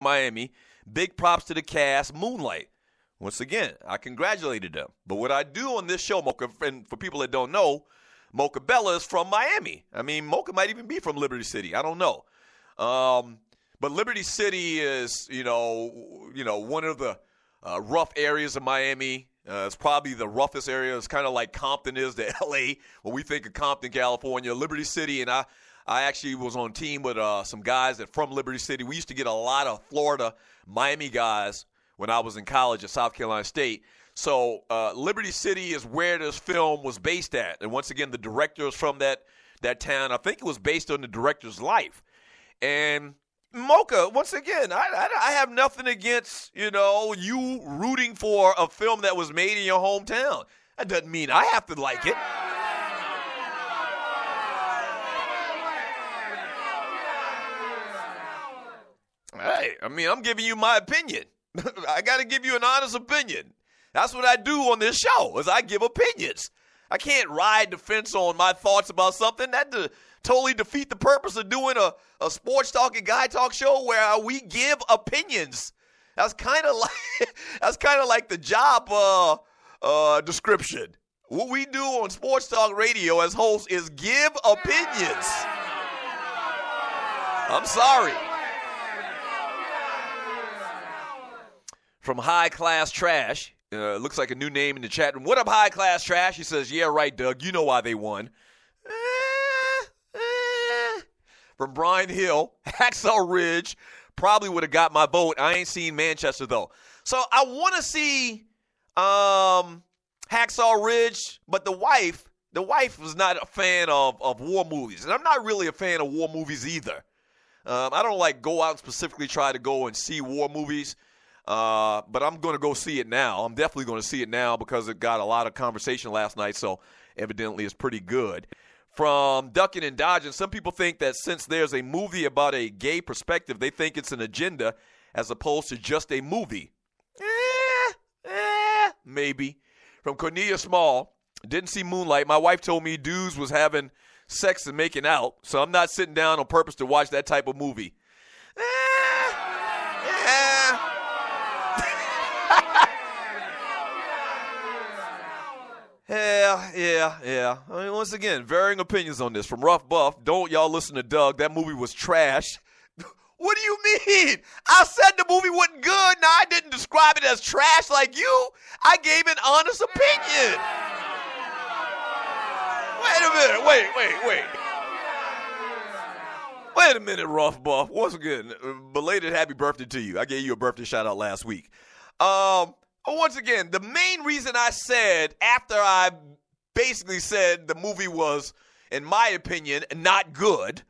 Miami. Big props to the cast. Moonlight. Once again, I congratulated them. But what I do on this show, Mocha, and for people that don't know, Mocha Bella is from Miami. I mean, Mocha might even be from Liberty City. I don't know. But Liberty City is, one of the rough areas of Miami. It's probably the roughest area. It's kind of like Compton is to L.A. When we think of Compton, California, Liberty City, and I actually was on team with some guys that from Liberty City. We used to get a lot of Florida, Miami guys when I was in college at South Carolina State. So Liberty City is where this film was based at. And once again, the director is from that town. I think it was based on the director's life. And Mocha, once again, I have nothing against, you rooting for a film that was made in your hometown. That doesn't mean I have to like it. Hey, I mean, I'm giving you my opinion. I got to give you an honest opinion. That's what I do on this show, is I give opinions. I can't ride the fence on my thoughts about something. That totally defeat the purpose of doing a sports talk and guy talk show where we give opinions. That's kind of like the job description. What we do on sports talk radio as hosts is give opinions. I'm sorry. From High Class Trash. Looks like a new name in the chat room. What up, High Class Trash? He says, yeah, right, Doug. You know why they won. From Brian Hill, Hacksaw Ridge probably would have got my vote. I ain't seen Manchester, though. So I want to see Hacksaw Ridge, but the wife was not a fan of war movies. And I'm not really a fan of war movies either. I don't go out and specifically try to go and see war movies. But I'm going to go see it now. I'm definitely going to see it now because it got a lot of conversation last night, so evidently it's pretty good. From Ducking and Dodging, some people think that since there's a movie about a gay perspective, they think it's an agenda as opposed to just a movie. Maybe. From Cornelia Small, didn't see Moonlight. My wife told me dudes was having sex and making out, so I'm not sitting down on purpose to watch that type of movie. Yeah. I mean, once again, varying opinions on this. From Rough Buff, don't y'all listen to Doug. That movie was trash. What do you mean? I said the movie wasn't good. Now, I didn't describe it as trash like you. I gave an honest opinion. Wait a minute. Wait. Wait a minute, Rough Buff. Once again, belated happy birthday to you. I gave you a birthday shout out last week. Once again, the main reason I said, after I basically said the movie was, in my opinion, not good,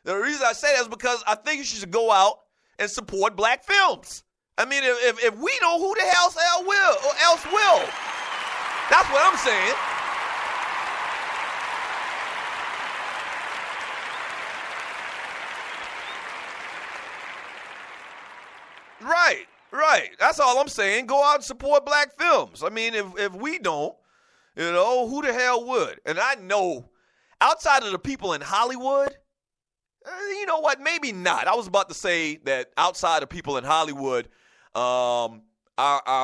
the reason I say that is because I think you should go out and support black films. I mean, if we know, who the hell else will? That's what I'm saying. Right. That's all I'm saying. Go out and support black films. I mean, if we don't, who the hell would? And I know, outside of the people in Hollywood, you know what? Maybe not. I was about to say that outside of people in Hollywood, our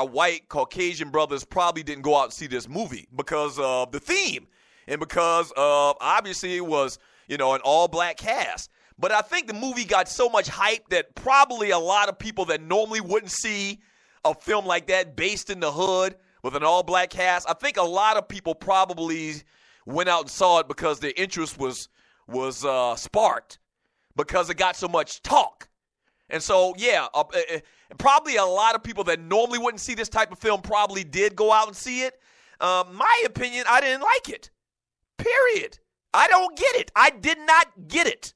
white Caucasian brothers probably didn't go out and see this movie because of the theme and because of, obviously, it was, an all-black cast. But I think the movie got so much hype that probably a lot of people that normally wouldn't see a film like that based in the hood with an all-black cast, I think a lot of people probably went out and saw it because their interest was sparked because it got so much talk. And so, probably a lot of people that normally wouldn't see this type of film probably did go out and see it. My opinion, I didn't like it. Period. I don't get it. I did not get it.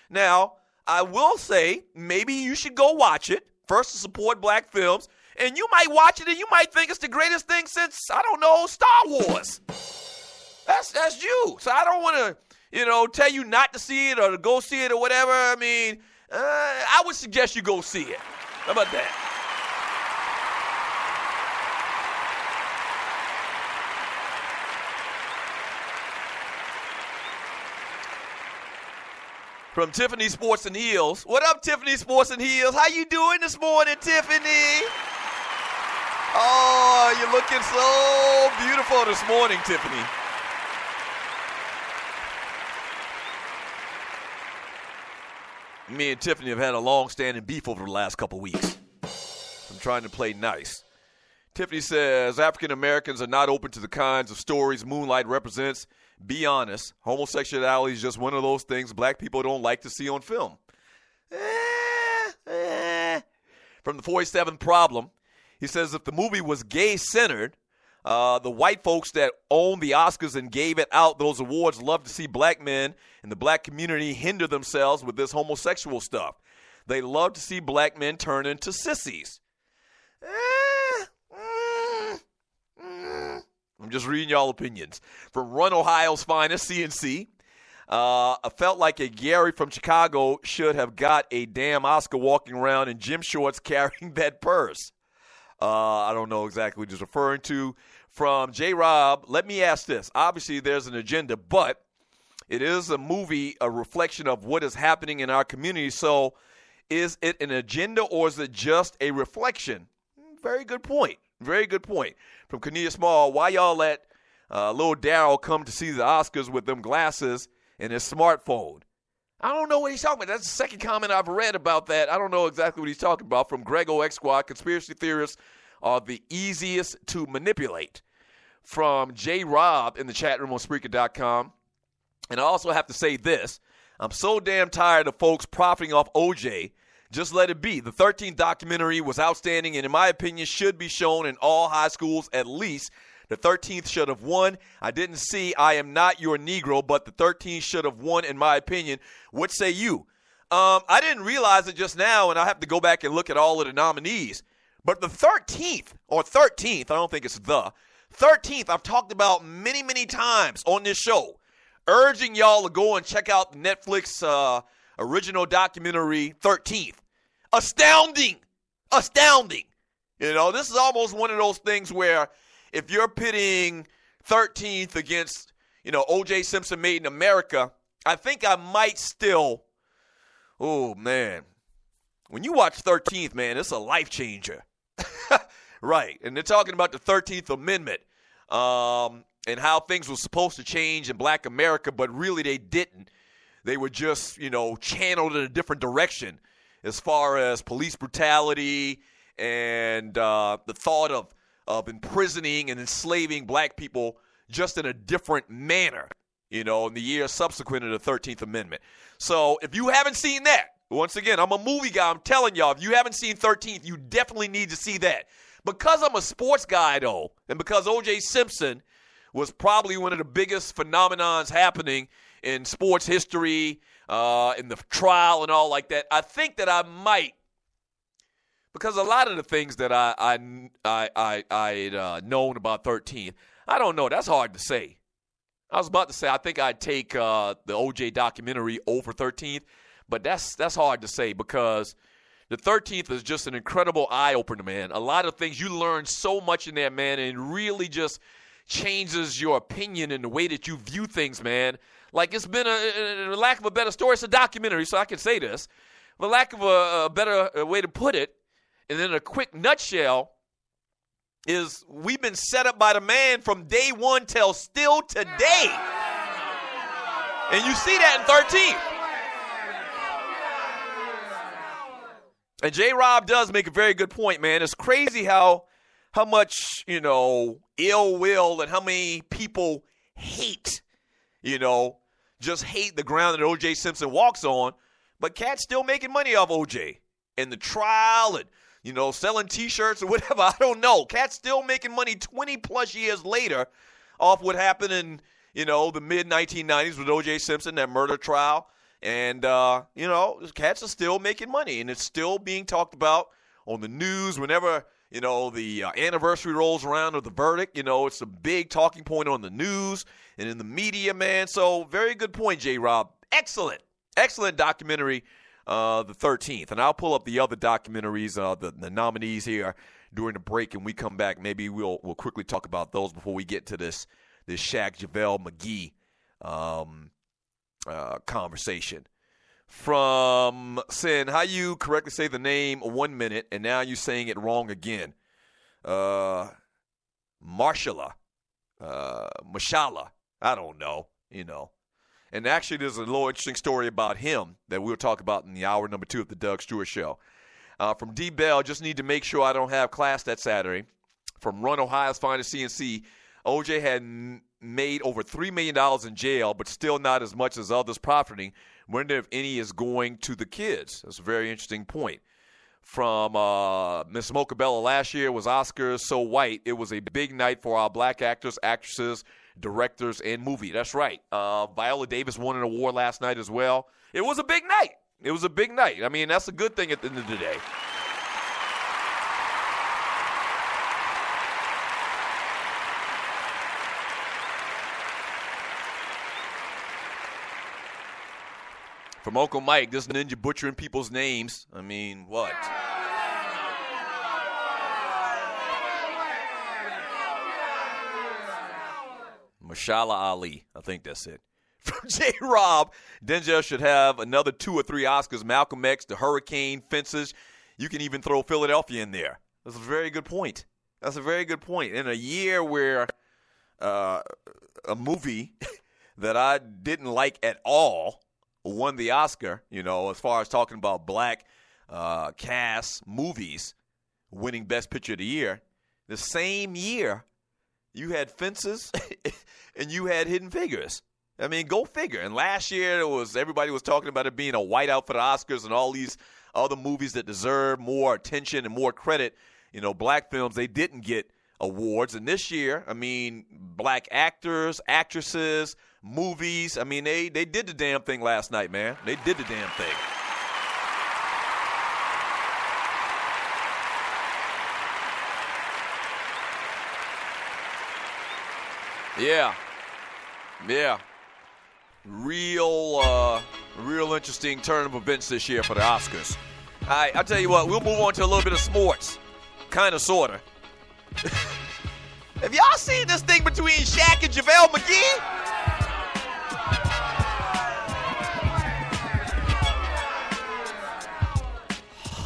Now, I will say, maybe you should go watch it, first to support black films, and you might watch it and you might think it's the greatest thing since, I don't know, Star Wars. That's you. So I don't want to, tell you not to see it or to go see it or whatever. I mean, I would suggest you go see it. How about that? from Tiffany Sports and Heels. What up, Tiffany Sports and Heels? How you doing this morning, Tiffany? Oh, you're looking so beautiful this morning, Tiffany. Me and Tiffany have had a long-standing beef over the last couple weeks. I'm trying to play nice. Tiffany says African Americans are not open to the kinds of stories Moonlight represents. Be honest, homosexuality is just one of those things black people don't like to see on film. From the 47th Problem, he says if the movie was gay-centered, the white folks that own the Oscars and gave it out those awards love to see black men in the black community hinder themselves with this homosexual stuff. They love to see black men turn into sissies. I'm just reading y'all opinions. From Run Ohio's finest, CNC, I felt like a Gary from Chicago should have got a damn Oscar walking around in gym shorts carrying that purse. I don't know exactly what he's referring to. From J-Rob, let me ask this. Obviously, there's an agenda, but it is a movie, a reflection of what is happening in our community. So is it an agenda or is it just a reflection? Very good point. Very good point. From Kania Small, why y'all let little Daryl come to see the Oscars with them glasses and his smartphone? I don't know what he's talking about. That's the second comment I've read about that. I don't know exactly what he's talking about. From Grego X Squad, conspiracy theorists are the easiest to manipulate. From J. Rob in the chat room on Spreaker.com. And I also have to say this. I'm so damn tired of folks profiting off OJ. Just let it be. The 13th documentary was outstanding and, in my opinion, should be shown in all high schools at least. The 13th should have won. I didn't see I Am Not Your Negro, but the 13th should have won, in my opinion. What say you? I didn't realize it just now, and I have to go back and look at all of the nominees. But the 13th, I don't think it's the 13th, I've talked about many, many times on this show, urging y'all to go and check out the Netflix original documentary 13th. Astounding. You know, this is almost one of those things where if you're pitting 13th against, O.J. Simpson Made in America, I think I might still, oh, man. When you watch 13th, man, it's a life changer. Right. And they're talking about the 13th Amendment and how things were supposed to change in black America, but really they didn't. They were just, channeled in a different direction as far as police brutality and the thought of imprisoning and enslaving black people just in a different manner, in the years subsequent to the 13th Amendment. So if you haven't seen that, once again, I'm a movie guy. I'm telling y'all, if you haven't seen 13th, you definitely need to see that. Because I'm a sports guy, though, and because O.J. Simpson was probably one of the biggest phenomenons happening in sports history, in the trial and all like that, I think that I might, because a lot of the things that I known about 13th, I don't know. That's hard to say. I was about to say I think I'd take the O.J. documentary over 13th, but that's hard to say because the 13th is just an incredible eye-opener, man. A lot of things. You learn so much in there, man, and it really just changes your opinion and the way that you view things, man. Like it's been, a lack of a better story, it's a documentary, so I can say this. For lack of a better way to put it, and in a quick nutshell, is we've been set up by the man from day one till still today. And you see that in 13th. And J-Rob does make a very good point, man. It's crazy how much, ill will and how many people hate, just hate the ground that O.J. Simpson walks on. But Cat's still making money off O.J. and the trial and, selling T-shirts or whatever. I don't know. Cat's still making money 20-plus years later off what happened in, the mid-1990s with O.J. Simpson, that murder trial. And, Cats are still making money, and it's still being talked about on the news whenever, the anniversary rolls around of the verdict. It's a big talking point on the news and in the media, man. So very good point, J-Rob. Excellent documentary, the 13th. And I'll pull up the other documentaries, the nominees here during the break, and we come back. Maybe we'll quickly talk about those before we get to this Shaq JaVale McGee conversation. from saying how you correctly say the name 1 minute and now you're saying it wrong again. Mashallah. I don't know, And actually, there's a little interesting story about him that we'll talk about in the hour number 2 of the Doug Stewart Show. From D. Bell, just need to make sure I don't have class that Saturday. From Run, Ohio's finest CNC, OJ had made over $3 million in jail, but still not as much as others profiting. Wonder if any is going to the kids. That's a very interesting point. From Miss Mocha Bella, last year was Oscars So White. It was a big night for our black actors, actresses, directors, and movie. That's right. Viola Davis won an award last night as well. It was a big night. It was a big night. I mean, that's a good thing at the end of the day. From Uncle Mike, this ninja butchering people's names. I mean, what? Mashallah Ali. I think that's it. From J. Rob, Denzel should have another 2 or 3 Oscars. Malcolm X, The Hurricane, Fences. You can even throw Philadelphia in there. That's a very good point. That's a very good point. In a year where a movie that I didn't like at all won the Oscar, as far as talking about black cast movies winning Best Picture of the Year, the same year you had Fences and you had Hidden Figures. I mean, go figure. And last year everybody was talking about it being a whiteout for the Oscars and all these other movies that deserve more attention and more credit. Black films, they didn't get awards. And this year, I mean, black actors, actresses, movies, I mean, they did the damn thing last night, man. They did the damn thing. Yeah. Real interesting turn of events this year for the Oscars. All right, I'll tell you what, we'll move on to a little bit of sports. Kind of, sort of. Have y'all seen this thing between Shaq and JaVale McGee?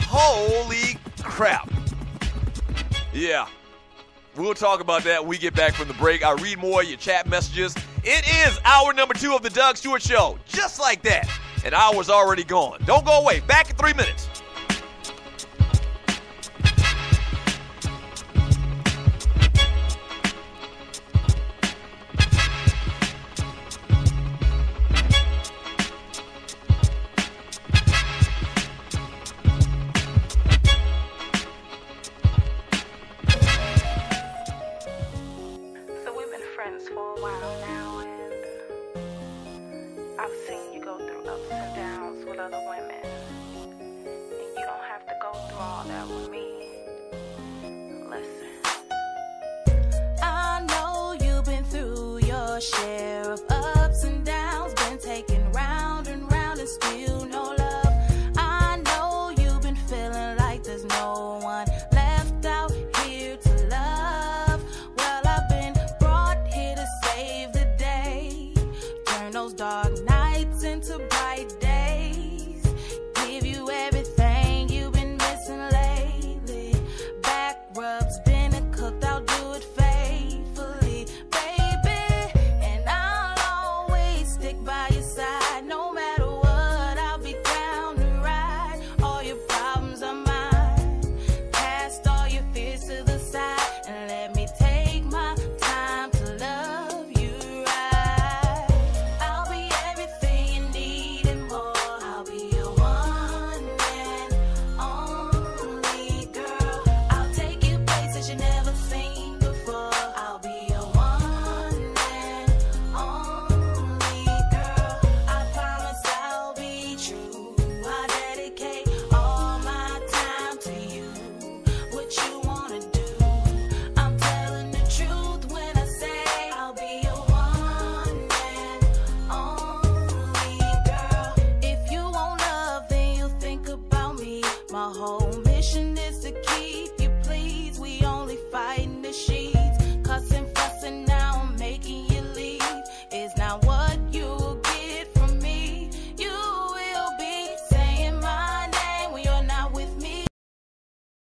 Holy crap. Yeah. We'll talk about that when we get back from the break. I'll read more of your chat messages. It is hour number 2 of the Doug Stewart Show. Just like that. An hour's already gone. Don't go away. Back in 3 minutes. my home.